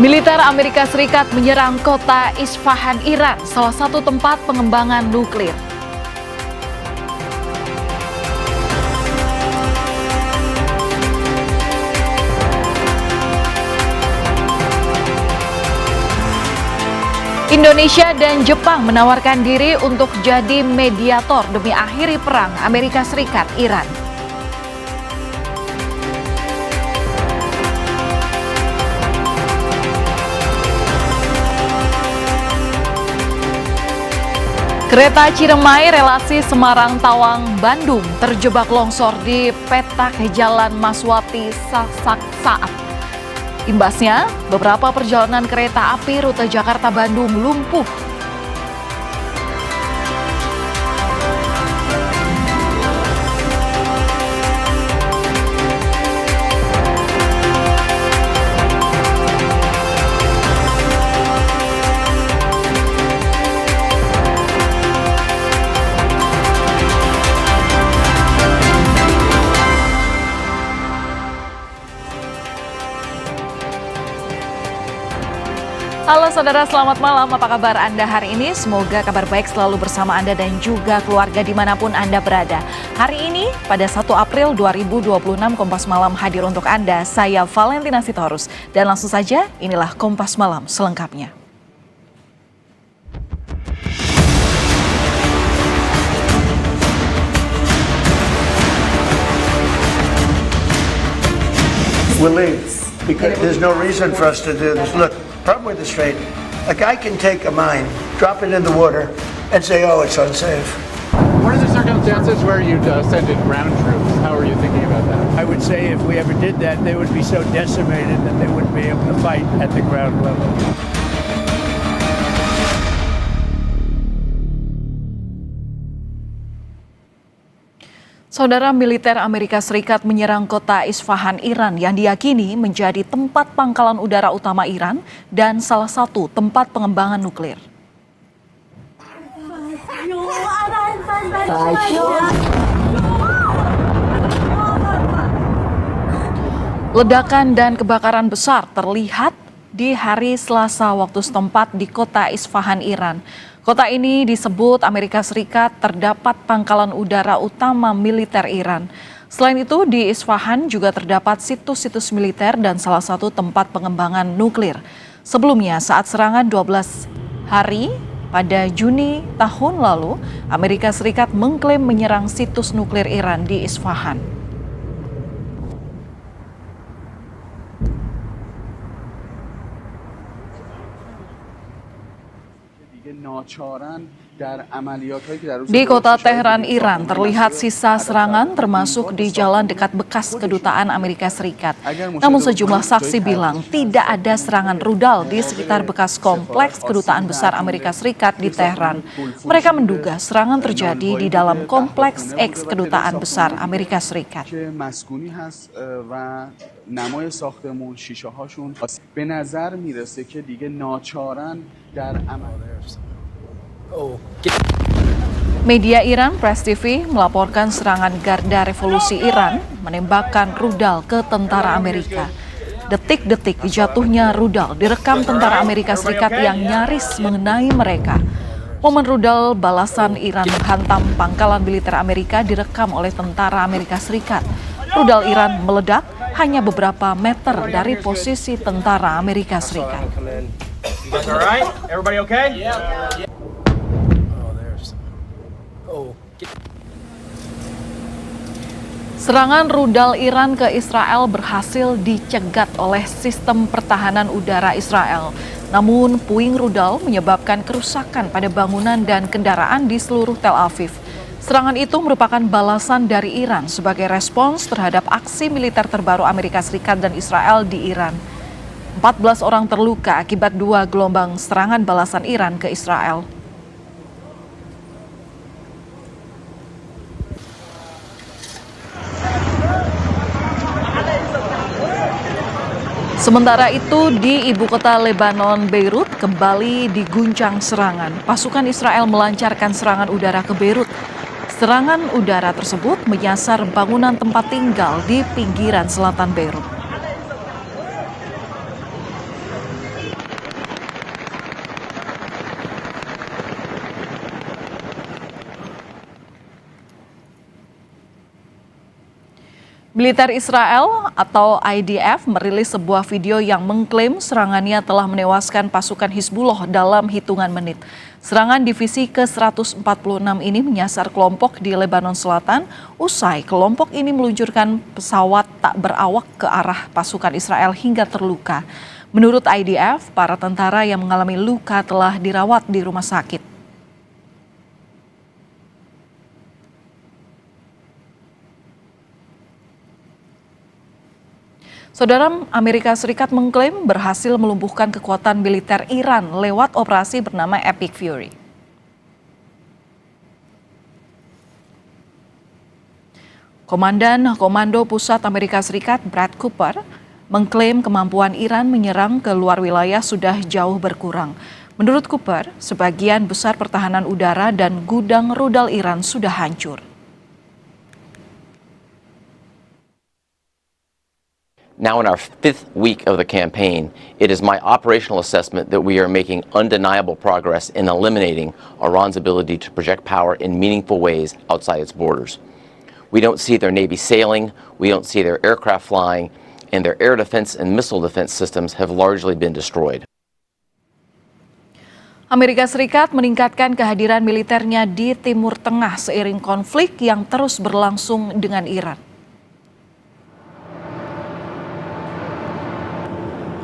Militer Amerika Serikat menyerang kota Isfahan, Iran, salah satu tempat pengembangan nuklir. Indonesia dan Jepang menawarkan diri untuk jadi mediator demi akhiri perang Amerika Serikat-Iran. Kereta Ciremai relasi Semarang-Tawang-Bandung terjebak longsor di petak Jalan Maswati Sasak-Saat. Imbasnya, beberapa perjalanan kereta api rute Jakarta-Bandung lumpuh. Halo saudara, selamat malam. Apa kabar Anda hari ini? Semoga kabar baik selalu bersama Anda dan juga keluarga dimanapun Anda berada. Hari ini pada 1 April 2026 Kompas Malam hadir untuk Anda. Saya Valentina Sitorus dan langsung saja inilah Kompas Malam selengkapnya. We'll leave because there's no reason for us to do this. Look, problem with the strait, a guy can take a mine, drop it in the water, and say, oh, it's unsafe. What are the circumstances where you'd send in ground troops? How are you thinking about that? I would say if we ever did that, they would be so decimated that they wouldn't be able to fight at the ground level. Saudara, militer Amerika Serikat menyerang kota Isfahan, Iran yang diyakini menjadi tempat pangkalan udara utama Iran dan salah satu tempat pengembangan nuklir. Ledakan dan kebakaran besar terlihat di hari Selasa waktu setempat di kota Isfahan, Iran. Kota ini disebut Amerika Serikat terdapat pangkalan udara utama militer Iran. Selain itu di Isfahan juga terdapat situs-situs militer dan salah satu tempat pengembangan nuklir. Sebelumnya saat serangan 12 hari pada Juni tahun lalu, Amerika Serikat mengklaim menyerang situs nuklir Iran di Isfahan. Di kota Teheran, Iran, terlihat sisa serangan termasuk di jalan dekat bekas kedutaan Amerika Serikat. Namun sejumlah saksi bilang tidak ada serangan rudal di sekitar bekas kompleks kedutaan besar Amerika Serikat di Teheran. Mereka menduga serangan terjadi di dalam kompleks eks kedutaan besar Amerika Serikat. Media Iran Press TV melaporkan serangan Garda Revolusi Iran menembakkan rudal ke tentara Amerika. Detik-detik jatuhnya rudal direkam tentara Amerika Serikat yang nyaris mengenai mereka. Momen rudal balasan Iran menghantam pangkalan militer Amerika direkam oleh tentara Amerika Serikat. Rudal Iran meledak hanya beberapa meter dari posisi tentara Amerika Serikat. Serangan rudal Iran ke Israel berhasil dicegat oleh sistem pertahanan udara Israel. Namun puing rudal menyebabkan kerusakan pada bangunan dan kendaraan di seluruh Tel Aviv. Serangan itu merupakan balasan dari Iran sebagai respons terhadap aksi militer terbaru Amerika Serikat dan Israel di Iran. 14 orang terluka akibat 2 gelombang serangan balasan Iran ke Israel. Sementara itu di ibu kota Lebanon, Beirut, kembali diguncang serangan. Pasukan Israel melancarkan serangan udara ke Beirut. Serangan udara tersebut menyasar bangunan tempat tinggal di pinggiran selatan Beirut. Militer Israel atau IDF merilis sebuah video yang mengklaim serangannya telah menewaskan pasukan Hizbullah dalam hitungan menit. Serangan divisi ke-146 ini menyasar kelompok di Lebanon Selatan usai kelompok ini meluncurkan pesawat tak berawak ke arah pasukan Israel hingga terluka. Menurut IDF, para tentara yang mengalami luka telah dirawat di rumah sakit. Saudara, Amerika Serikat mengklaim berhasil melumpuhkan kekuatan militer Iran lewat operasi bernama Epic Fury. Komandan Komando Pusat Amerika Serikat Brad Cooper mengklaim kemampuan Iran menyerang ke luar wilayah sudah jauh berkurang. Menurut Cooper, sebagian besar pertahanan udara dan gudang rudal Iran sudah hancur. Now in our 5th week of the campaign, it is my operational assessment that we are making undeniable progress in eliminating Iran's ability to project power in meaningful ways outside its borders. We don't see their Navy sailing, we don't see their aircraft flying, and their air defense and missile defense systems have largely been destroyed. Amerika Serikat meningkatkan kehadiran militernya di Timur Tengah seiring konflik yang terus berlangsung dengan Iran.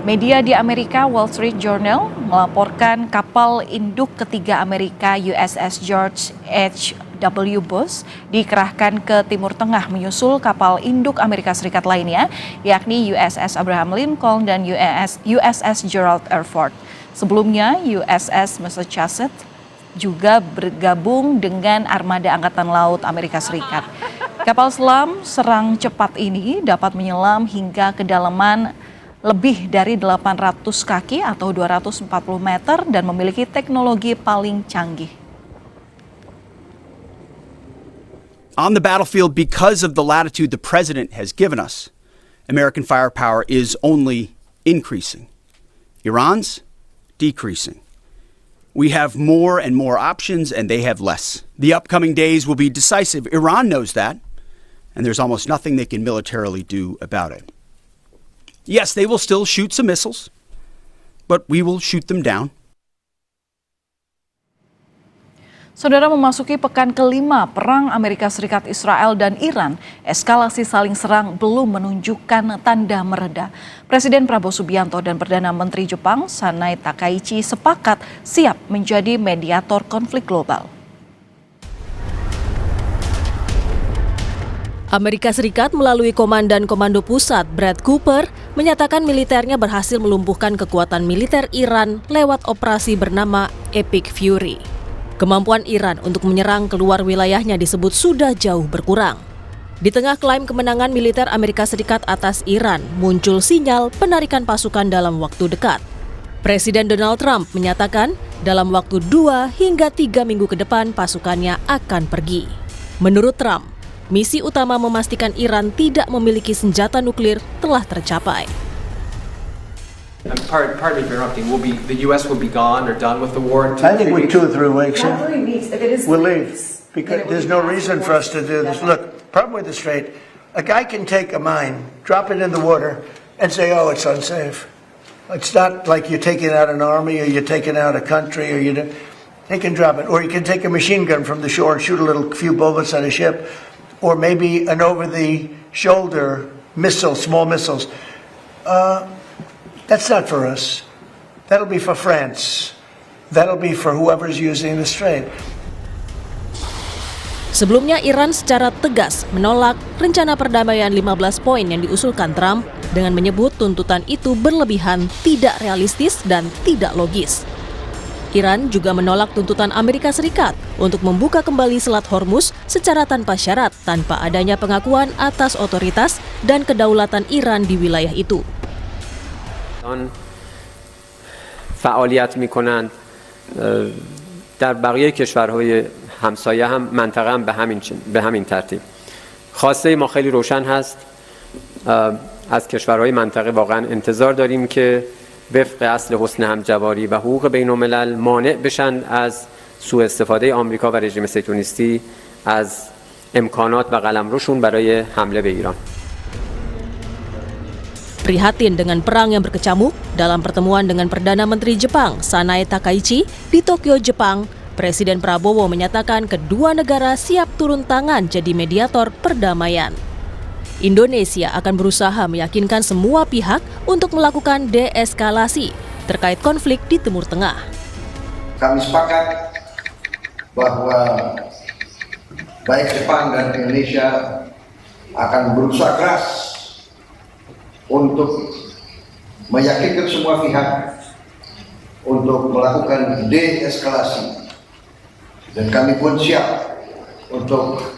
Media di Amerika, Wall Street Journal, melaporkan kapal induk ketiga Amerika USS George H.W. Bush dikerahkan ke Timur Tengah menyusul kapal induk Amerika Serikat lainnya, yakni USS Abraham Lincoln dan USS Gerald R. Ford. Sebelumnya, USS Massachusetts juga bergabung dengan armada Angkatan Laut Amerika Serikat. Kapal selam serang cepat ini dapat menyelam hingga kedalaman lebih dari 800 kaki atau 240 meter dan memiliki teknologi paling canggih. On the battlefield, because of the latitude the president has given us, American firepower is only increasing. Iran's decreasing. We have more and more options and they have less. The upcoming days will be decisive. Iran knows that, and there's almost nothing they can militarily do about it. Yes, they will still shoot some missiles, but we will shoot them down. Saudara, memasuki pekan kelima perang Amerika Serikat, Israel, dan Iran, eskalasi saling serang belum menunjukkan tanda mereda. Presiden Prabowo Subianto dan Perdana Menteri Jepang Sanai Takaichi sepakat siap menjadi mediator konflik global. Amerika Serikat melalui Komandan Komando Pusat Brad Cooper menyatakan militernya berhasil melumpuhkan kekuatan militer Iran lewat operasi bernama Epic Fury. Kemampuan Iran untuk menyerang keluar wilayahnya disebut sudah jauh berkurang. Di tengah klaim kemenangan militer Amerika Serikat atas Iran, muncul sinyal penarikan pasukan dalam waktu dekat. Presiden Donald Trump menyatakan dalam waktu 2 hingga 3 minggu ke depan pasukannya akan pergi. Menurut Trump, misi utama memastikan Iran tidak memiliki senjata nuklir telah tercapai. Pardon me for interrupting. The U.S. will be gone or done with the war in 2 I think with 2 or 3 weeks, Not 3 weeks. If it is we'll 3 leave. weeks, Because then it there's will no be reason possible. for us to do this. Look, problem with the Strait, a guy can take a mine, drop it in the water, and say, oh, it's unsafe. It's not like you're taking out an army or you're taking out a country or they can drop it. Or you can take a machine gun from the shore and shoot a few bullets at a ship. Or maybe an over-the-shoulder missile, small missiles. That's not for us. That'll be for France. That'll be for whoever's using the Strait. Sebelumnya Iran secara tegas menolak rencana perdamaian 15 poin yang diusulkan Trump dengan menyebut tuntutan itu berlebihan, tidak realistis, dan tidak logis. Iran juga menolak tuntutan Amerika Serikat untuk membuka kembali Selat Hormuz secara tanpa syarat, tanpa adanya pengakuan atas otoritas dan kedaulatan Iran di wilayah itu. فعالیت می‌کنند در بقیه کشورهای همسایه هم منطقه هم به همین ترتیب. خواسته ما خیلی روشن هست. از کشورهای منطقه واقعا انتظار داریم که وفق اصل حسن همجواری و حقوق بین‌الملل مانع بشن از سوء استفاده آمریکا و رژیم صهیونیستی از امکانات و قلمروشون برای حمله به ایران. Prihatin dengan perang yang berkecamuk, dalam pertemuan dengan Perdana Menteri Jepang Sanae Takaichi di Tokyo, Jepang, Presiden Prabowo menyatakan kedua negara siap turun tangan jadi mediator perdamaian. Indonesia akan berusaha meyakinkan semua pihak untuk melakukan deeskalasi terkait konflik di Timur Tengah. Kami sepakat bahwa baik Jepang dan Indonesia akan berusaha keras untuk meyakinkan semua pihak untuk melakukan deeskalasi, dan kami pun siap untuk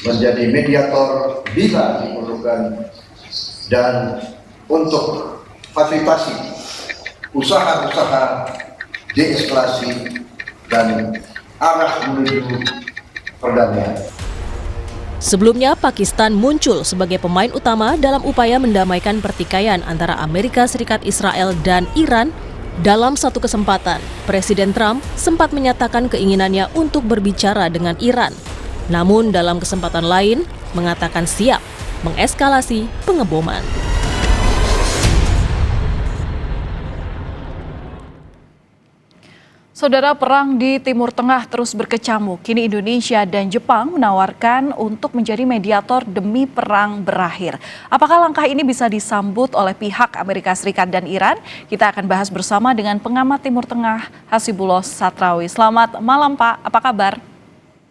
menjadi mediator bila diperlukan dan untuk fasilitasi usaha-usaha deeskalasi dan arah menuju perdamaian. Sebelumnya, Pakistan muncul sebagai pemain utama dalam upaya mendamaikan pertikaian antara Amerika Serikat, Israel, dan Iran. Dalam satu kesempatan, Presiden Trump sempat menyatakan keinginannya untuk berbicara dengan Iran. Namun dalam kesempatan lain, mengatakan siap mengeskalasi pengeboman. Saudara, perang di Timur Tengah terus berkecamuk. Kini Indonesia dan Jepang menawarkan untuk menjadi mediator demi perang berakhir. Apakah langkah ini bisa disambut oleh pihak Amerika Serikat dan Iran? Kita akan bahas bersama dengan pengamat Timur Tengah Hasibullah Satrawi. Selamat malam Pak, apa kabar?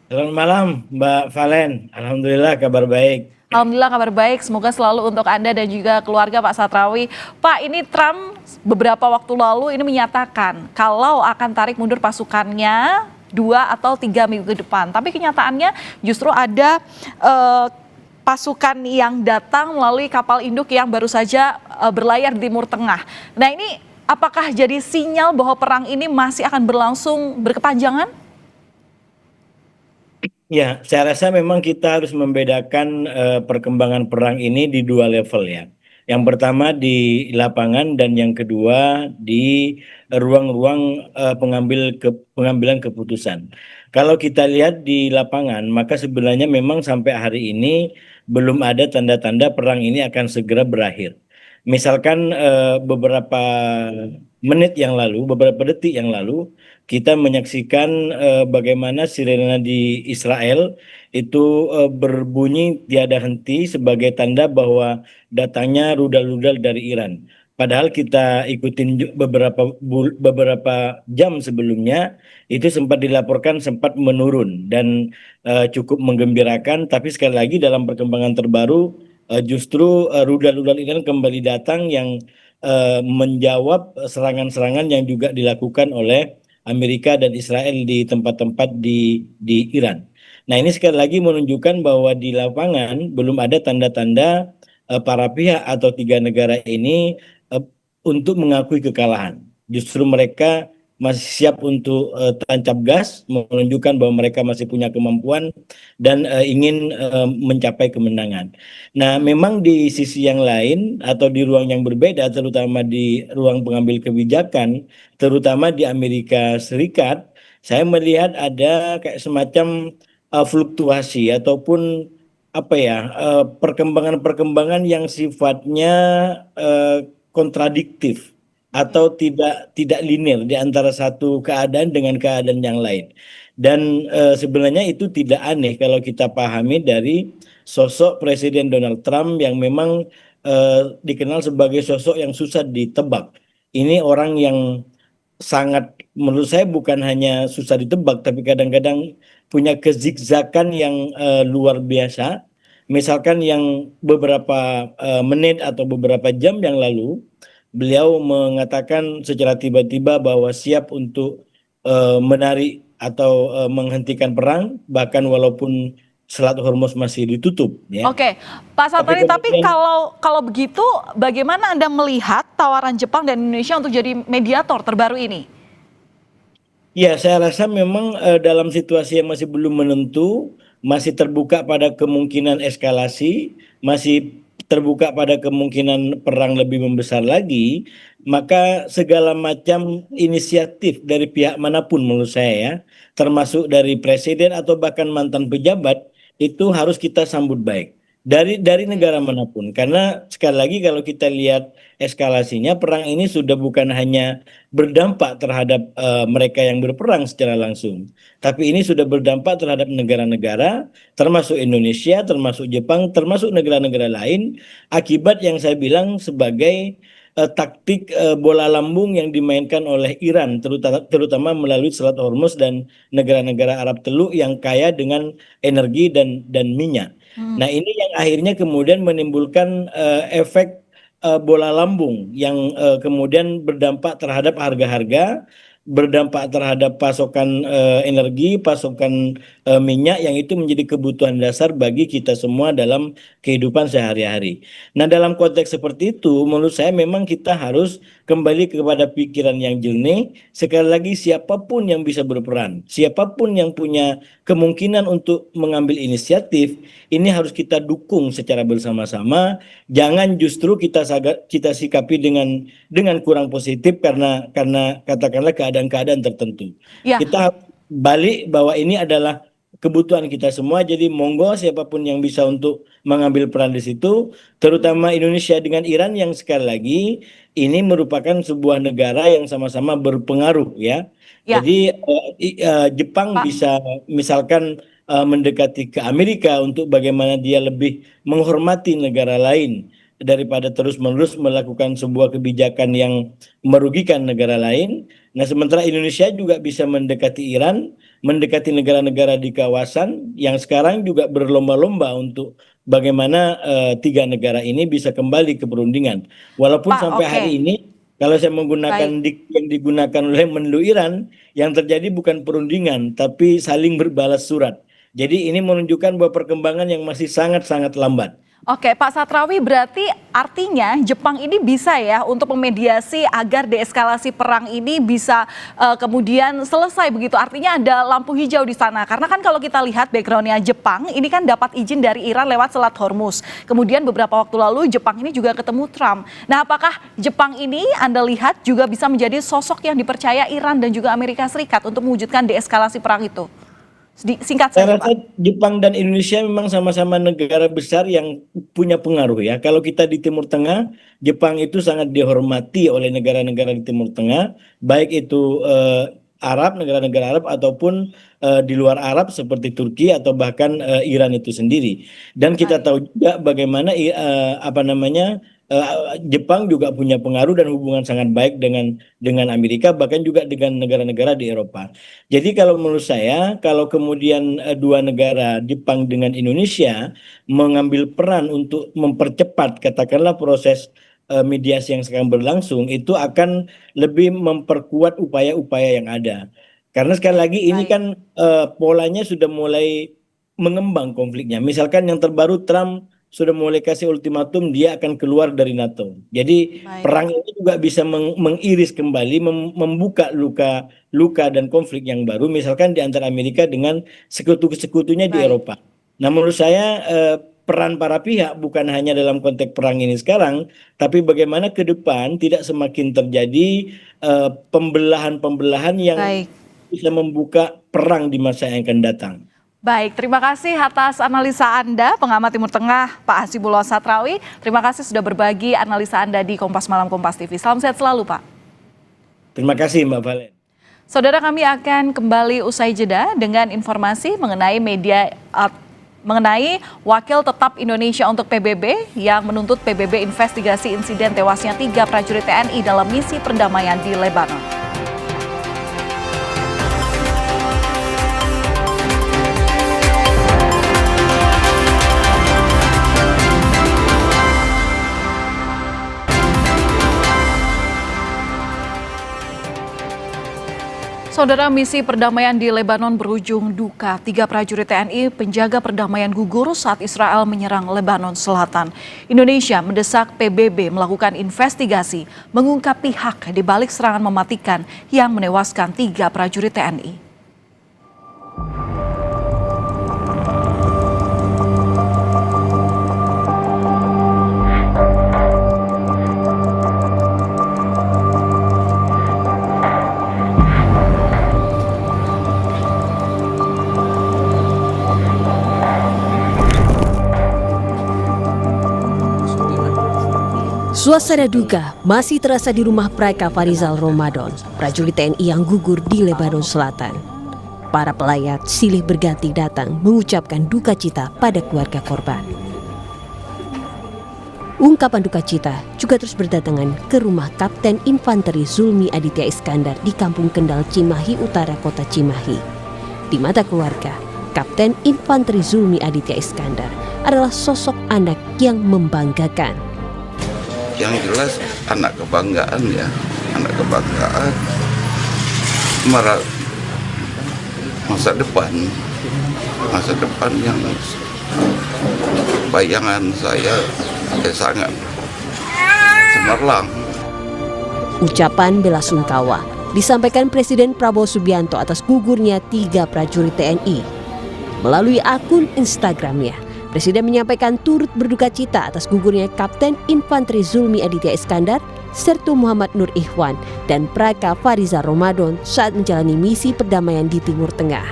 Selamat malam Mbak Valen, Alhamdulillah kabar baik. Alhamdulillah kabar baik, semoga selalu untuk Anda dan juga keluarga Pak Satrawi. Pak, ini Trump beberapa waktu lalu ini menyatakan kalau akan tarik mundur pasukannya 2 atau 3 minggu ke depan. Tapi kenyataannya justru ada pasukan yang datang melalui kapal induk yang baru saja berlayar di Timur Tengah. Nah, ini apakah jadi sinyal bahwa perang ini masih akan berlangsung berkepanjangan? Ya, saya rasa memang kita harus membedakan perkembangan perang ini di 2 level ya. Yang pertama di lapangan dan yang kedua di ruang-ruang pengambilan keputusan. Kalau kita lihat di lapangan, maka sebenarnya memang sampai hari ini belum ada tanda-tanda perang ini akan segera berakhir. Misalkan beberapa menit yang lalu, beberapa detik yang lalu, kita menyaksikan bagaimana sirena di Israel itu berbunyi tiada henti sebagai tanda bahwa datangnya rudal-rudal dari Iran. Padahal kita ikutin beberapa jam sebelumnya itu sempat dilaporkan sempat menurun dan cukup menggembirakan. Tapi sekali lagi dalam perkembangan terbaru justru rudal-rudal Iran kembali datang yang menjawab serangan-serangan yang juga dilakukan oleh Amerika dan Israel di tempat-tempat di Iran. Nah, ini sekali lagi menunjukkan bahwa di lapangan belum ada tanda-tanda para pihak atau 3 negara ini untuk mengakui kekalahan. Justru mereka masih siap untuk tancap gas, menunjukkan bahwa mereka masih punya kemampuan dan ingin mencapai kemenangan. Nah, memang di sisi yang lain atau di ruang yang berbeda, terutama di ruang pengambil kebijakan, terutama di Amerika Serikat, saya melihat ada kayak semacam fluktuasi ataupun apa ya, perkembangan-perkembangan yang sifatnya kontradiktif atau tidak linear di antara satu keadaan dengan keadaan yang lain. Dan sebenarnya itu tidak aneh kalau kita pahami dari sosok Presiden Donald Trump yang memang dikenal sebagai sosok yang susah ditebak. Ini orang yang sangat, menurut saya bukan hanya susah ditebak, tapi kadang-kadang punya kezigzagan yang luar biasa. Misalkan yang beberapa menit atau beberapa jam yang lalu, beliau mengatakan secara tiba-tiba bahwa siap untuk menarik atau menghentikan perang, bahkan walaupun Selat Hormuz masih ditutup. Ya. Oke, Pak Satrawi, tapi kalau begitu, bagaimana Anda melihat tawaran Jepang dan Indonesia untuk jadi mediator terbaru ini? Ya, saya rasa memang dalam situasi yang masih belum menentu, masih terbuka pada kemungkinan eskalasi, masih terbuka pada kemungkinan perang lebih membesar lagi, maka segala macam inisiatif dari pihak manapun menurut saya ya, termasuk dari presiden atau bahkan mantan pejabat, itu harus kita sambut baik. dari negara manapun. Karena sekali lagi kalau kita lihat eskalasinya, perang ini sudah bukan hanya berdampak terhadap mereka yang berperang secara langsung, tapi ini sudah berdampak terhadap negara-negara, termasuk Indonesia, termasuk Jepang, termasuk negara-negara lain, akibat yang saya bilang sebagai taktik bola lambung yang dimainkan oleh Iran, terutama melalui Selat Hormuz dan negara-negara Arab Teluk yang kaya dengan energi dan minyak. Nah, ini yang akhirnya kemudian menimbulkan efek bola lambung yang kemudian berdampak terhadap harga-harga, berdampak terhadap pasokan energi, pasokan minyak yang itu menjadi kebutuhan dasar bagi kita semua dalam kehidupan sehari-hari. Nah, dalam konteks seperti itu, menurut saya memang kita harus kembali kepada pikiran yang jernih. Sekali lagi, siapapun yang bisa berperan, siapapun yang punya kemungkinan untuk mengambil inisiatif, ini harus kita dukung secara bersama-sama. Jangan justru kita sikapi dengan kurang positif karena katakanlah keadaan-keadaan tertentu. Ya. Kita balik bahwa ini adalah kebutuhan kita semua. Jadi monggo siapapun yang bisa untuk mengambil peran di situ, terutama Indonesia dengan Iran yang sekali lagi ini merupakan sebuah negara yang sama-sama berpengaruh ya. Ya. Jadi Jepang bisa misalkan mendekati ke Amerika untuk bagaimana dia lebih menghormati negara lain daripada terus-menerus melakukan sebuah kebijakan yang merugikan negara lain. Nah, sementara Indonesia juga bisa mendekati Iran, mendekati negara-negara di kawasan yang sekarang juga berlomba-lomba untuk bagaimana tiga negara ini bisa kembali ke perundingan. Walaupun Pak, sampai oke. hari ini, kalau saya menggunakan yang digunakan oleh Menlu Iran, yang terjadi bukan perundingan, tapi saling berbalas surat. Jadi ini menunjukkan bahwa perkembangan yang masih sangat-sangat lambat. Oke, Pak Satrawi, berarti artinya Jepang ini bisa ya untuk memediasi agar deeskalasi perang ini bisa kemudian selesai begitu. Artinya ada lampu hijau di sana. Karena kan kalau kita lihat backgroundnya Jepang, ini kan dapat izin dari Iran lewat Selat Hormuz. Kemudian beberapa waktu lalu Jepang ini juga ketemu Trump. Nah, apakah Jepang ini Anda lihat juga bisa menjadi sosok yang dipercaya Iran dan juga Amerika Serikat untuk mewujudkan deeskalasi perang itu? Singkat Saya saja, rasa Pak. Jepang dan Indonesia memang sama-sama negara besar yang punya pengaruh ya. Kalau kita di Timur Tengah, Jepang itu sangat dihormati oleh negara-negara di Timur Tengah, baik itu Arab, negara-negara Arab ataupun di luar Arab seperti Turki atau bahkan Iran itu sendiri. Dan kita tahu juga bagaimana Jepang juga punya pengaruh dan hubungan sangat baik dengan Amerika, bahkan juga dengan negara-negara di Eropa. Jadi kalau menurut saya, kalau kemudian dua negara Jepang dengan Indonesia mengambil peran untuk mempercepat katakanlah proses mediasi yang sekarang berlangsung, itu akan lebih memperkuat upaya-upaya yang ada. Karena sekali lagi ini kan polanya sudah mulai mengembang konfliknya. Misalkan yang terbaru, Trump sudah mulai kasih ultimatum dia akan keluar dari NATO. Jadi perang ini juga bisa mengiris kembali, membuka luka dan konflik yang baru, misalkan di antara Amerika dengan sekutu-sekutunya di Eropa. Nah, menurut saya peran para pihak bukan hanya dalam konteks perang ini sekarang, tapi bagaimana ke depan tidak semakin terjadi pembelahan-pembelahan yang bisa membuka perang di masa yang akan datang. Baik, terima kasih atas analisa Anda, pengamat Timur Tengah Pak Hasibullah Satrawi. Terima kasih sudah berbagi analisa Anda di Kompas Malam Kompas TV. Salam sehat selalu, Pak. Terima kasih, Mbak Valen. Saudara, kami akan kembali usai jeda dengan informasi mengenai mengenai Wakil Tetap Indonesia untuk PBB yang menuntut PBB investigasi insiden tewasnya 3 prajurit TNI dalam misi perdamaian di Lebanon. Saudara, misi perdamaian di Lebanon berujung duka. 3 prajurit TNI penjaga perdamaian gugur saat Israel menyerang Lebanon Selatan. Indonesia mendesak PBB melakukan investigasi, mengungkap pihak di balik serangan mematikan yang menewaskan 3 prajurit TNI. Suasana duka masih terasa di rumah Praika Farizal Ramadan, prajurit TNI yang gugur di Lebanon Selatan. Para pelayat silih berganti datang mengucapkan duka cita pada keluarga korban. Ungkapan duka cita juga terus berdatangan ke rumah Kapten Infanteri Zulmi Aditya Iskandar di Kampung Kendal, Cimahi Utara, Kota Cimahi. Di mata keluarga, Kapten Infanteri Zulmi Aditya Iskandar adalah sosok anak yang membanggakan. Yang jelas anak kebanggaan ya, anak kebanggaan, masa depan yang bayangan saya sangat cemerlang. Ucapan bela sungkawa disampaikan Presiden Prabowo Subianto atas gugurnya 3 prajurit TNI. Melalui akun Instagramnya, Presiden menyampaikan turut berduka cita atas gugurnya Kapten Infanteri Zulmi Aditya Iskandar, Sertu Muhammad Nur Ikhwan, dan Praika Farizal Ramadan saat menjalani misi perdamaian di Timur Tengah.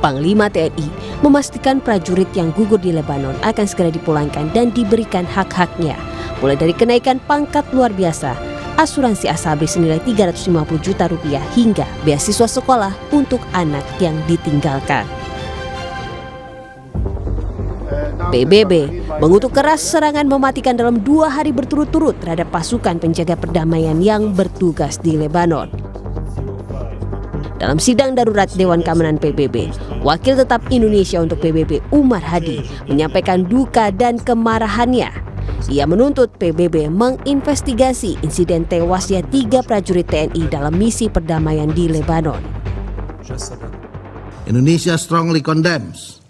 Panglima TNI memastikan prajurit yang gugur di Lebanon akan segera dipulangkan dan diberikan hak-haknya, mulai dari kenaikan pangkat luar biasa, asuransi asabri senilai 350 juta rupiah, hingga beasiswa sekolah untuk anak yang ditinggalkan. PBB mengutuk keras serangan mematikan dalam 2 hari berturut-turut terhadap pasukan penjaga perdamaian yang bertugas di Lebanon. Dalam sidang darurat Dewan Keamanan PBB, Wakil Tetap Indonesia untuk PBB Umar Hadi menyampaikan duka dan kemarahannya. Ia menuntut PBB menginvestigasi insiden tewasnya 3 prajurit TNI dalam misi perdamaian di Lebanon. Indonesia strongly condemns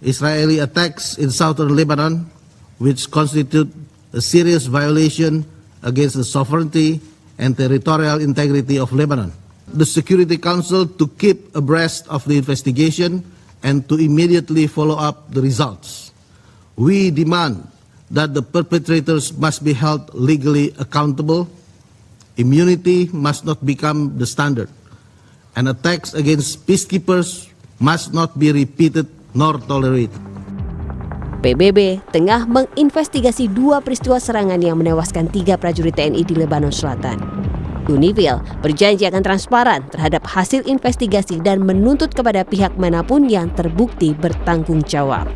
Israeli attacks in southern Lebanon, which constitute a serious violation against the sovereignty and territorial integrity of Lebanon. The Security Council to keep abreast of the investigation and to immediately follow up the results. We demand that the perpetrators must be held legally accountable. Immunity must not become the standard, and attacks against peacekeepers must not be repeated nor tolerated. PBB tengah menginvestigasi 2 peristiwa serangan yang menewaskan 3 prajurit TNI di Lebanon Selatan. Unifil berjanji akan transparan terhadap hasil investigasi dan menuntut kepada pihak manapun yang terbukti bertanggung jawab.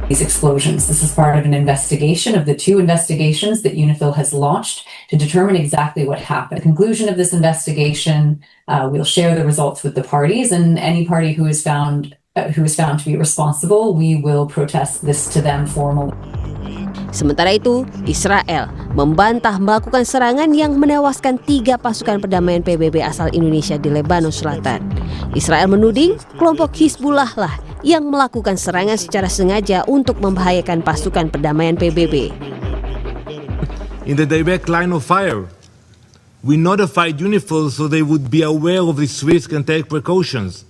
These explosions. This is part of an investigation of the 2 investigations that UNIFIL has launched to determine exactly what happened. At the conclusion of this investigation, we'll share the results with the parties, and any party who is found to be responsible, we will protest this to them formally. Sementara itu, Israel membantah melakukan serangan yang menewaskan 3 pasukan perdamaian PBB asal Indonesia di Lebanon Selatan. Israel menuding kelompok Hizbullah lah yang melakukan serangan secara sengaja untuk membahayakan pasukan perdamaian PBB. In the direct line of fire, we notified UNIFIL so they would be aware of this risk and take precautions.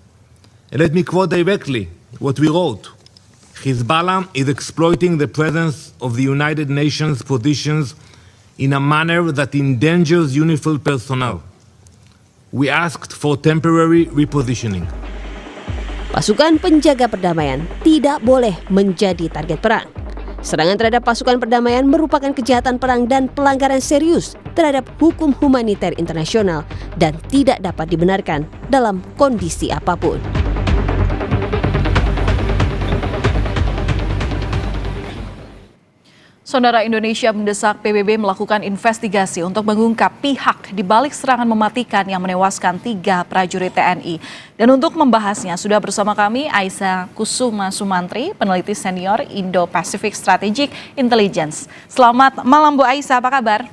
And let me quote directly what we wrote. Hezbollah is exploiting the presence of the United Nations positions in a manner that endangers UNIFIL personnel. We asked for temporary repositioning. Pasukan penjaga perdamaian tidak boleh menjadi target perang. Serangan terhadap pasukan perdamaian merupakan kejahatan perang dan pelanggaran serius terhadap hukum humaniter internasional dan tidak dapat dibenarkan dalam kondisi apapun. Saudara, Indonesia mendesak PBB melakukan investigasi untuk mengungkap pihak di balik serangan mematikan yang menewaskan 3 prajurit TNI. Dan untuk membahasnya sudah bersama kami Aisyah Kusuma Sumantri, peneliti senior Indo-Pacific Strategic Intelligence. Selamat malam Bu Aisyah, apa kabar?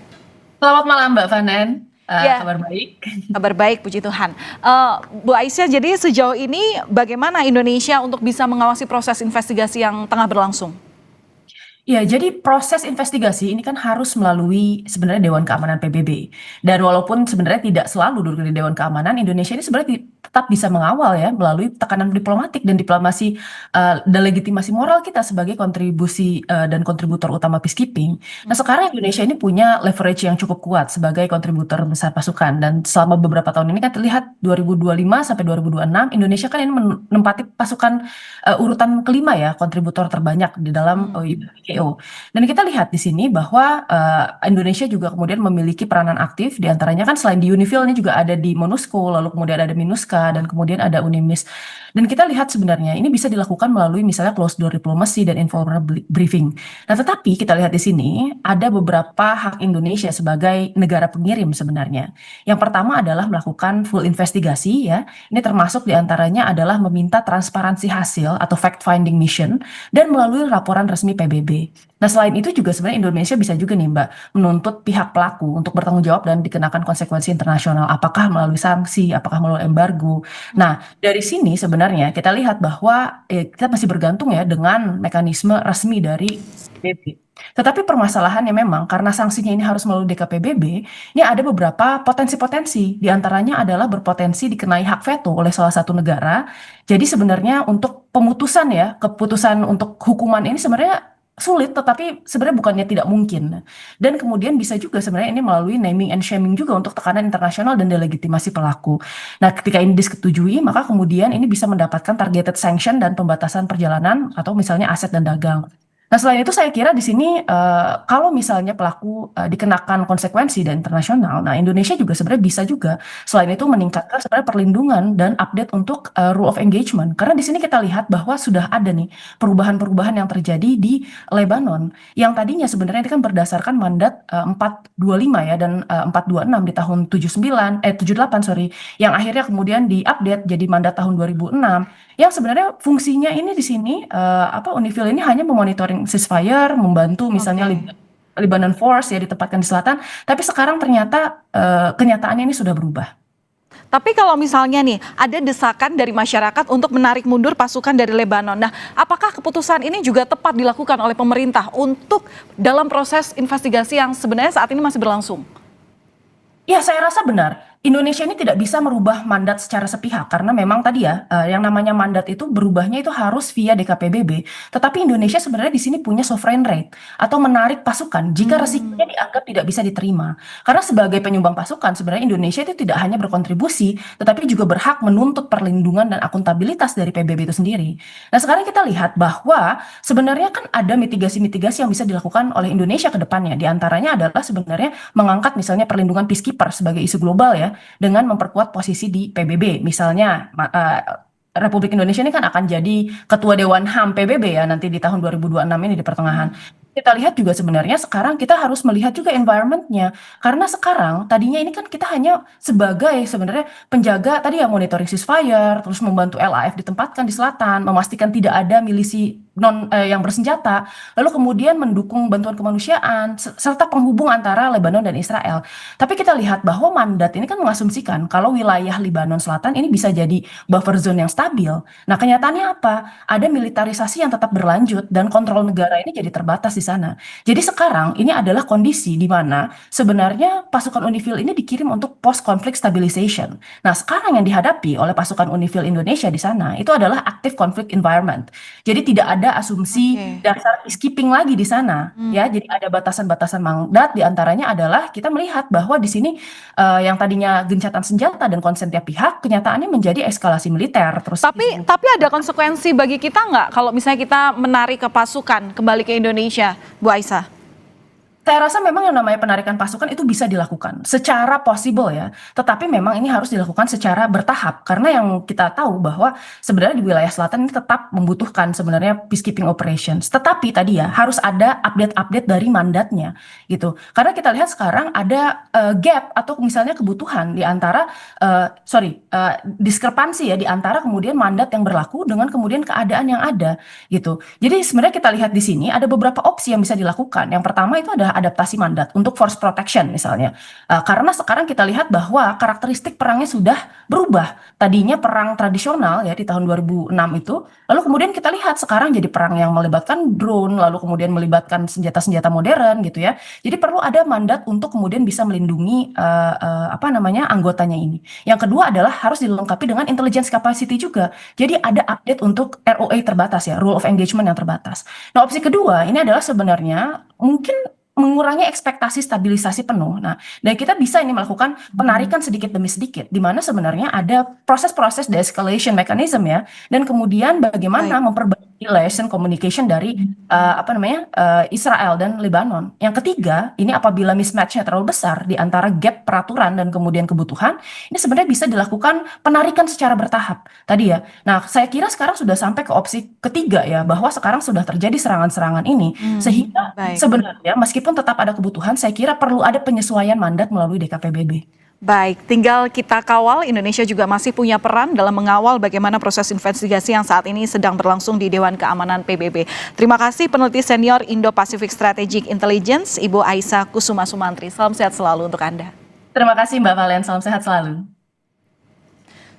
Selamat malam Mbak Vanen. Kabar baik. Kabar baik, puji Tuhan. Bu Aisyah, jadi sejauh ini bagaimana Indonesia untuk bisa mengawasi proses investigasi yang tengah berlangsung? Ya, jadi proses investigasi ini kan harus melalui sebenarnya Dewan Keamanan PBB. Dan walaupun sebenarnya tidak selalu duduk di Dewan Keamanan, Indonesia ini sebenarnya tetap bisa mengawal ya melalui tekanan diplomatik dan diplomasi dan legitimasi moral kita sebagai kontribusi dan kontributor utama peacekeeping. Nah, sekarang Indonesia ini punya leverage yang cukup kuat sebagai kontributor besar pasukan. Dan selama beberapa tahun ini kan terlihat 2025 sampai 2026 Indonesia kan ini menempati pasukan urutan kelima ya, kontributor terbanyak di dalam WTO. Dan kita lihat di sini bahwa Indonesia juga kemudian memiliki peranan aktif, diantaranya kan selain di UNIFIL ini juga ada di MONUSCO, lalu kemudian ada MINUSCA, dan kemudian ada UNIMIS. Dan kita lihat sebenarnya ini bisa dilakukan melalui misalnya closed door diplomacy dan informal briefing. Nah, tetapi kita lihat di sini ada beberapa hak Indonesia sebagai negara pengirim sebenarnya. Yang pertama adalah melakukan full investigasi ya. Ini termasuk diantaranya adalah meminta transparansi hasil atau fact-finding mission dan melalui laporan resmi PBB. Nah, selain itu juga sebenarnya Indonesia bisa juga nih Mbak menuntut pihak pelaku untuk bertanggung jawab dan dikenakan konsekuensi internasional, apakah melalui sanksi, apakah melalui embargo. Nah, dari sini sebenarnya kita lihat bahwa kita masih bergantung ya dengan mekanisme resmi dari PBB. Tetapi permasalahannya memang karena sanksinya ini harus melalui DKPBB, ini ada beberapa potensi-potensi. Di antaranya adalah berpotensi dikenai hak veto oleh salah satu negara. Jadi sebenarnya untuk pemutusan ya, keputusan untuk hukuman ini sebenarnya sulit, tetapi sebenarnya bukannya tidak mungkin. Dan kemudian bisa juga sebenarnya ini melalui naming and shaming juga untuk tekanan internasional dan delegitimasi pelaku. Nah, ketika ini disetujui, maka kemudian ini bisa mendapatkan targeted sanction dan pembatasan perjalanan atau misalnya aset dan dagang. Nah, selain itu saya kira di sini kalau misalnya pelaku dikenakan konsekuensi dan internasional, nah Indonesia juga sebenarnya bisa juga selain itu meningkatkan sebenarnya perlindungan dan update untuk rule of engagement. Karena di sini kita lihat bahwa sudah ada nih perubahan-perubahan yang terjadi di Lebanon yang tadinya sebenarnya ini kan berdasarkan mandat 425 ya dan 426 di tahun 78 sorry, yang akhirnya kemudian diupdate jadi mandat tahun 2006. Yang sebenarnya fungsinya ini di sini UNIFIL ini hanya memonitoring ceasefire, membantu misalnya Lebanon Force ya ditempatkan di selatan, tapi sekarang ternyata kenyataannya ini sudah berubah. Tapi kalau misalnya nih ada desakan dari masyarakat untuk menarik mundur pasukan dari Lebanon. Nah, apakah keputusan ini juga tepat dilakukan oleh pemerintah untuk dalam proses investigasi yang sebenarnya saat ini masih berlangsung? Ya, saya rasa benar. Indonesia ini tidak bisa merubah mandat secara sepihak karena memang tadi ya yang namanya mandat itu berubahnya itu harus via DKPBB. Tetapi Indonesia sebenarnya di sini punya sovereign right atau menarik pasukan jika resikonya dianggap tidak bisa diterima. Karena sebagai penyumbang pasukan sebenarnya Indonesia itu tidak hanya berkontribusi tetapi juga berhak menuntut perlindungan dan akuntabilitas dari PBB itu sendiri. Nah, sekarang kita lihat bahwa sebenarnya kan ada mitigasi-mitigasi yang bisa dilakukan oleh Indonesia ke depannya. Di antaranya adalah sebenarnya mengangkat misalnya perlindungan peacekeeper sebagai isu global ya, dengan memperkuat posisi di PBB. Misalnya Republik Indonesia ini kan akan jadi ketua Dewan HAM PBB ya nanti di tahun 2026 ini di pertengahan. Kita lihat juga sebenarnya sekarang kita harus melihat juga environment-nya. Karena sekarang tadinya ini kan kita hanya sebagai sebenarnya penjaga tadi ya monitoring ceasefire, terus membantu LAF ditempatkan di selatan, memastikan tidak ada milisi yang bersenjata, lalu kemudian mendukung bantuan kemanusiaan serta penghubung antara Lebanon dan Israel. Tapi kita lihat bahwa mandat ini kan mengasumsikan kalau wilayah Lebanon Selatan ini bisa jadi buffer zone yang stabil. Nah, kenyataannya apa? Ada militarisasi yang tetap berlanjut dan kontrol negara ini jadi terbatas di sana. Jadi sekarang ini adalah kondisi di mana sebenarnya pasukan UNIFIL ini dikirim untuk post conflict stabilization. Nah, sekarang yang dihadapi oleh pasukan UNIFIL Indonesia di sana itu adalah active conflict environment. Jadi tidak ada asumsi dasar peacekeeping lagi di sana ya. Jadi ada batasan-batasan mandat, di antaranya adalah kita melihat bahwa di sini yang tadinya gencatan senjata dan konsen tiap pihak kenyataannya menjadi eskalasi militer. Terus tapi ada konsekuensi bagi kita nggak kalau misalnya kita menarik ke pasukan kembali ke Indonesia, Bu Aisyah? Saya rasa memang yang namanya penarikan pasukan itu bisa dilakukan secara possible ya. Tetapi memang ini harus dilakukan secara bertahap. Karena yang kita tahu bahwa sebenarnya di wilayah selatan ini tetap membutuhkan sebenarnya peacekeeping operations. Tetapi tadi ya harus ada update-update dari mandatnya gitu. Karena kita lihat sekarang ada gap atau misalnya kebutuhan di antara, diskrepansi ya di antara kemudian mandat yang berlaku dengan kemudian keadaan yang ada gitu. Jadi sebenarnya kita lihat di sini ada beberapa opsi yang bisa dilakukan. Yang pertama itu adalah adaptasi mandat untuk force protection misalnya. Karena sekarang kita lihat bahwa karakteristik perangnya sudah berubah. Tadinya perang tradisional ya di tahun 2006 itu, lalu kemudian kita lihat sekarang jadi perang yang melibatkan drone, lalu kemudian melibatkan senjata-senjata modern gitu ya. Jadi perlu ada mandat untuk kemudian bisa melindungi anggotanya ini. Yang kedua adalah harus dilengkapi dengan intelligence capacity juga. Jadi ada update untuk ROA terbatas ya, rule of engagement yang terbatas. Nah, opsi kedua ini adalah sebenarnya mungkin mengurangi ekspektasi stabilisasi penuh. Nah, dan kita bisa ini melakukan penarikan sedikit demi sedikit, di mana sebenarnya ada proses-proses de-escalation mechanism ya, dan kemudian bagaimana memperbaiki delays and communication dari Israel dan Lebanon. Yang ketiga, ini apabila mismatch-nya terlalu besar di antara gap peraturan dan kemudian kebutuhan, ini sebenarnya bisa dilakukan penarikan secara bertahap tadi ya. Nah, saya kira sekarang sudah sampai ke opsi ketiga ya, bahwa sekarang sudah terjadi serangan-serangan ini, sehingga baik. sebenarnya meskipun tetap ada kebutuhan, saya kira perlu ada penyesuaian mandat melalui DKPBB. Baik, tinggal kita kawal. Indonesia juga masih punya peran dalam mengawal bagaimana proses investigasi yang saat ini sedang berlangsung di Dewan Keamanan PBB. Terima kasih peneliti senior Indo-Pacific Strategic Intelligence, Ibu Aisyah Kusuma Sumantri. Salam sehat selalu untuk Anda. Terima kasih Mbak Valen, salam sehat selalu.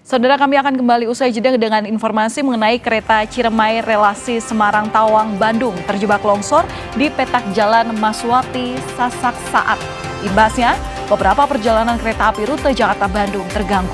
Saudara, kami akan kembali usai jeda dengan informasi mengenai kereta Ciremai relasi Semarang Tawang Bandung terjebak longsor di petak jalan Maswati Sasak Saat. Imbasnya, beberapa perjalanan kereta api rute Jakarta-Bandung terganggu.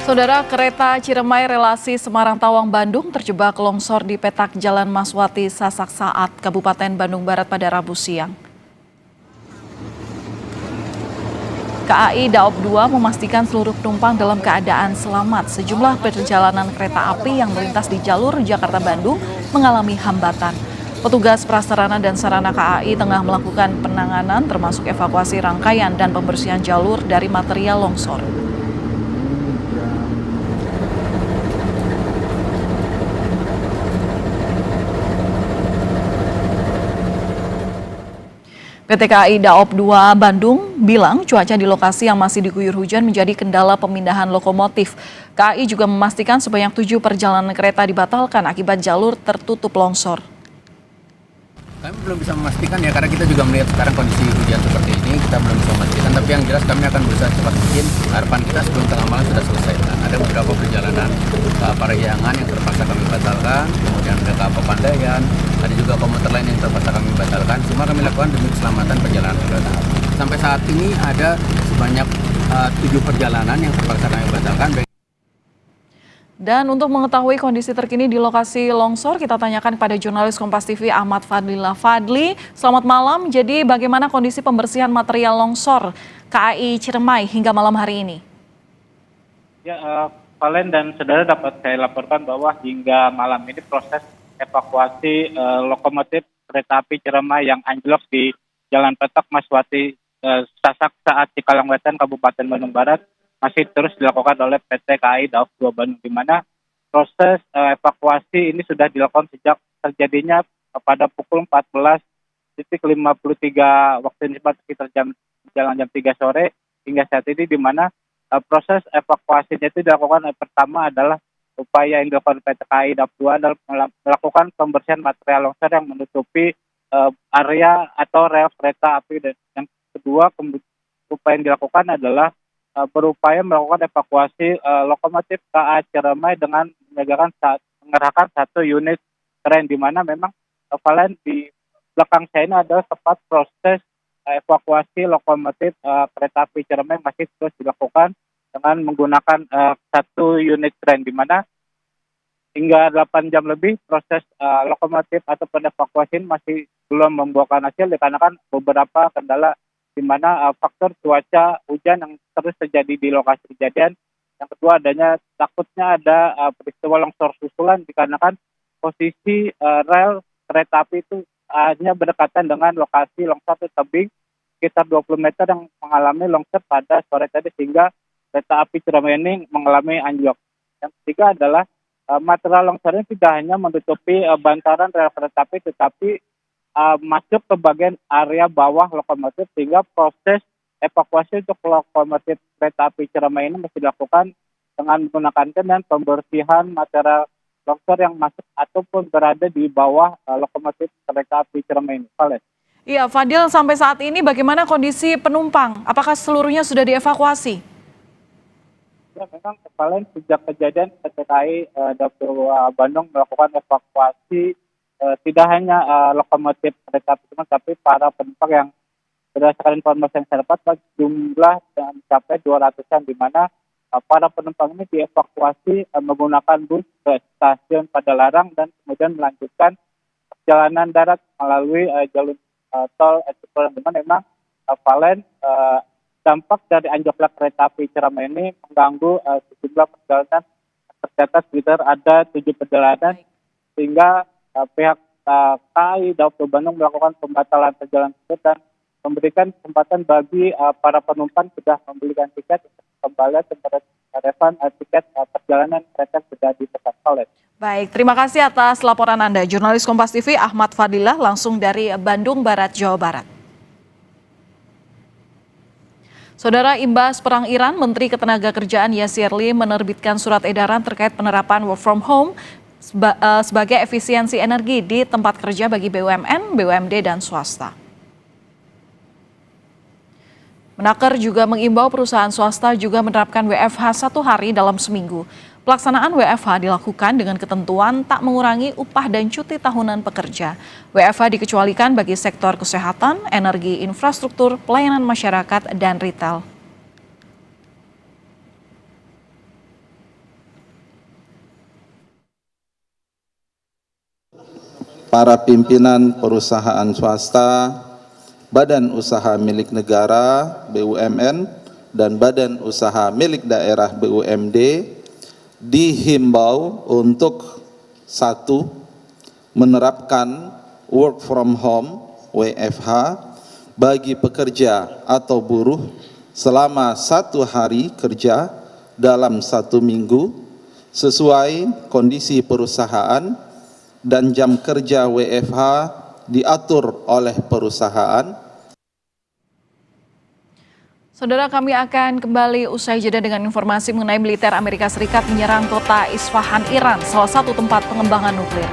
Saudara, kereta Ciremai relasi Semarang Tawang Bandung terjebak longsor di petak Jalan Maswati Sasak Saat, Kabupaten Bandung Barat pada Rabu siang. KAI Daob 2 memastikan seluruh penumpang dalam keadaan selamat. Sejumlah perjalanan kereta api yang melintas di jalur Jakarta-Bandung mengalami hambatan. Petugas prasarana dan sarana KAI tengah melakukan penanganan termasuk evakuasi rangkaian dan pembersihan jalur dari material longsor. PT KAI Daob 2 Bandung bilang cuaca di lokasi yang masih diguyur hujan menjadi kendala pemindahan lokomotif. KAI juga memastikan sebanyak 7 perjalanan kereta dibatalkan akibat jalur tertutup longsor. Kami belum bisa memastikan ya, karena kita juga melihat sekarang kondisi hujan seperti ini, kita belum bisa memastikan. Tapi yang jelas kami akan berusaha cepat mungkin. Harapan kita sebelum tengah malam sudah selesai. Dan ada beberapa perjalanan Parahyangan yang terpaksa kami batalkan, kemudian ada ke Papandayan, ada juga komuter lain yang terpaksa kami batalkan. Semua kami lakukan demi keselamatan perjalanan kereta. Sampai saat ini ada sebanyak 7 perjalanan yang terpaksa kami batalkan. Dan untuk mengetahui kondisi terkini di lokasi longsor, kita tanyakan pada jurnalis Kompas TV Ahmad Fadlillah. Fadli, selamat malam. Jadi bagaimana kondisi pembersihan material longsor KAI Ciremai hingga malam hari ini? Ya, Valen dan saudara, dapat saya laporkan bahwa hingga malam ini proses evakuasi lokomotif kereta api Ciremai yang anjlok di Jalan Petak Maswati Sasak Saat Cikalangwetan, Kabupaten Bandung Barat masih terus dilakukan oleh PT KAI Daob 2 Bandung, di mana proses evakuasi ini sudah dilakukan sejak terjadinya pada pukul 14.53 waktu Indonesia sekitar jam 3 sore hingga saat ini, di mana proses evakuasinya itu dilakukan pertama adalah upaya yang dilakukan PT KAI Daob 2 adalah melakukan pembersihan material longsor yang menutupi area atau rel kereta api, dan yang kedua upaya yang dilakukan adalah berupaya melakukan evakuasi lokomotif KA Ciremai dengan mengerahkan 1 unit kren, di mana memang Valen di belakang saya ini adalah tempat proses evakuasi lokomotif kereta api Ciremai masih terus dilakukan dengan menggunakan 1 unit kren, di mana hingga 8 jam lebih proses lokomotif ataupun evakuasi masih belum membuahkan hasil dikarenakan beberapa kendala, di mana faktor cuaca hujan yang terus terjadi di lokasi kejadian. Yang kedua, adanya takutnya ada peristiwa longsor susulan dikarenakan posisi rel kereta api itu hanya berdekatan dengan lokasi longsor tebing sekitar 20 meter yang mengalami longsor pada sore tadi, sehingga kereta api Ciremai ini mengalami anjlok. Yang ketiga adalah material longsor ini tidak hanya menutupi bantaran rel kereta api, tetapi masuk ke bagian area bawah lokomotif, sehingga proses evakuasi untuk lokomotif kereta api Ciremai ini masih dilakukan dengan menggunakan dan pembersihan material longsor yang masuk ataupun berada di bawah lokomotif kereta api Ciremai ini. Valen. Iya, Fadil, sampai saat ini bagaimana kondisi penumpang? Apakah seluruhnya sudah dievakuasi? Ya, memang Valen, sejak kejadian PT KAI Daob 2 Bandung melakukan evakuasi tidak hanya lokomotif kereta api, tapi para penumpang yang berdasarkan informasi yang saya dapat jumlah mencapai 200-an, di mana para penumpang ini dievakuasi menggunakan bus ke stasiun Padalarang dan kemudian melanjutkan perjalanan darat melalui jalur tol Cipularang. Memang Valen, dampak dari anjloknya kereta api Ciremai ini mengganggu sejumlah perjalanan. Tercatat sekitar ada 7 perjalanan sehingga pihak KAI Daob 2 Bandung melakukan pembatalan perjalanan tersebut dan memberikan kesempatan bagi para penumpang sudah membelikan tiket untuk kembali refund tiket perjalanan mereka sudah dipesan oleh. Baik, terima kasih atas laporan Anda. Jurnalis Kompas TV Ahmad Fadilah langsung dari Bandung Barat, Jawa Barat. Saudara, imbas perang Iran, Menteri Ketenagakerjaan Yasir Lee menerbitkan surat edaran terkait penerapan work from home sebagai efisiensi energi di tempat kerja bagi BUMN, BUMD, dan swasta. Menaker juga mengimbau perusahaan swasta juga menerapkan WFH 1 hari dalam seminggu. Pelaksanaan WFH dilakukan dengan ketentuan tak mengurangi upah dan cuti tahunan pekerja. WFH dikecualikan bagi sektor kesehatan, energi, infrastruktur, pelayanan masyarakat, dan retail. Para pimpinan perusahaan swasta, badan usaha milik negara BUMN, dan badan usaha milik daerah BUMD dihimbau untuk 1. Menerapkan work from home WFH bagi pekerja atau buruh selama 1 hari kerja dalam 1 minggu sesuai kondisi perusahaan dan jam kerja WFH diatur oleh perusahaan. Saudara, kami akan kembali usai jeda dengan informasi mengenai militer Amerika Serikat menyerang kota Isfahan, Iran, salah satu tempat pengembangan nuklir.